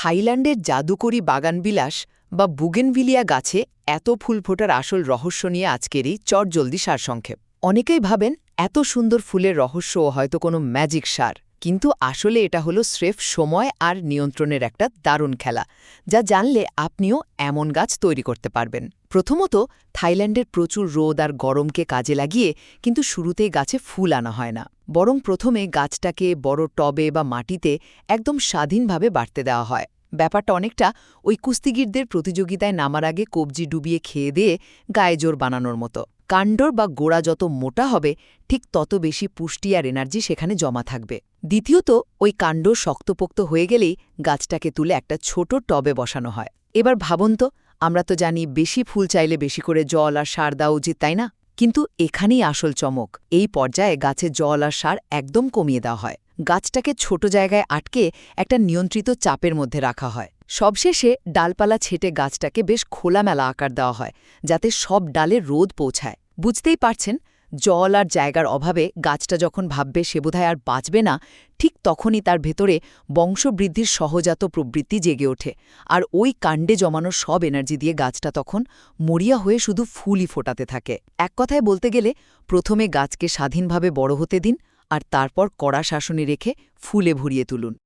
থাইল্যান্ডের জাদুকরী বাগানবিলাস বা বুগেনভিলিয়া গাছে এত ফুল ফোটার আসল রহস্য নিয়ে আজকেরই চটজলদি সারসংক্ষেপ। অনেকেই ভাবেন এত সুন্দর ফুলের রহস্যও হয়তো কোনো ম্যাজিক সার, কিন্তু আসলে এটা হলো স্রেফ সময় আর নিয়ন্ত্রণের একটা দারুণ খেলা, যা জানলে আপনিও এমন গাছ তৈরি করতে পারবেন। প্রথমত, থাইল্যান্ডের প্রচুর রোদ আর গরমকে কাজে লাগিয়ে কিন্তু শুরুতেই গাছে ফুল আনা হয় না, বরং প্রথমে গাছটাকে বড় টবে বা মাটিতে একদম স্বাধীনভাবে বাড়তে দেওয়া হয়। ব্যাপারটা অনেকটা ওই কুস্তিগিরদের প্রতিযোগিতায় নামার আগে কবজি ডুবিয়ে খেয়ে দিয়ে গায়ে জোর বানানোর মতো। কাণ্ডর বা গোড়া যত মোটা হবে, ঠিক তত বেশি পুষ্টি আর এনার্জি সেখানে জমা থাকবে। দ্বিতীয়ত, ওই কাণ্ড শক্তপোক্ত হয়ে গেলেই গাছটাকে তুলে একটা ছোট টবে বসানো হয়। এবার ভাবুন তো, আমরা তো জানি বেশি ফুল চাইলে বেশি করে জল আর সার দেওয়া উচিত, তাই না? কিন্তু এখানেই আসল চমক। এই পর্যায়ে গাছে জল আর সার একদম কমিয়ে দেওয়া হয়। গাছটাকে ছোট জায়গায় আটকে একটা নিয়ন্ত্রিত চাপের মধ্যে রাখা হয়। সবশেষে ডালপালা ছেটে গাছটাকে বেশ খোলামেলা আকার দেওয়া হয়, যাতে সব ডালে রোদ পৌঁছায়। বুঝতেই পারছেন, জল আর জায়গার অভাবে গাছটা যখন ভাববে সে বোধহয় আর বাঁচবে না, ঠিক তখনই তার ভেতরে বংশবৃদ্ধির সহজাত প্রবৃত্তি জেগে ওঠে, আর ওই কাণ্ডে জমানো সব এনার্জি দিয়ে গাছটা তখন মরিয়া হয়ে শুধু ফুলই ফোটাতে থাকে। এক কথায় বলতে গেলে, প্রথমে গাছকে স্বাধীনভাবে বড় হতে দিন, আর তারপর কড়া শাসনে রেখে ফুলে ভরিয়ে তুলুন।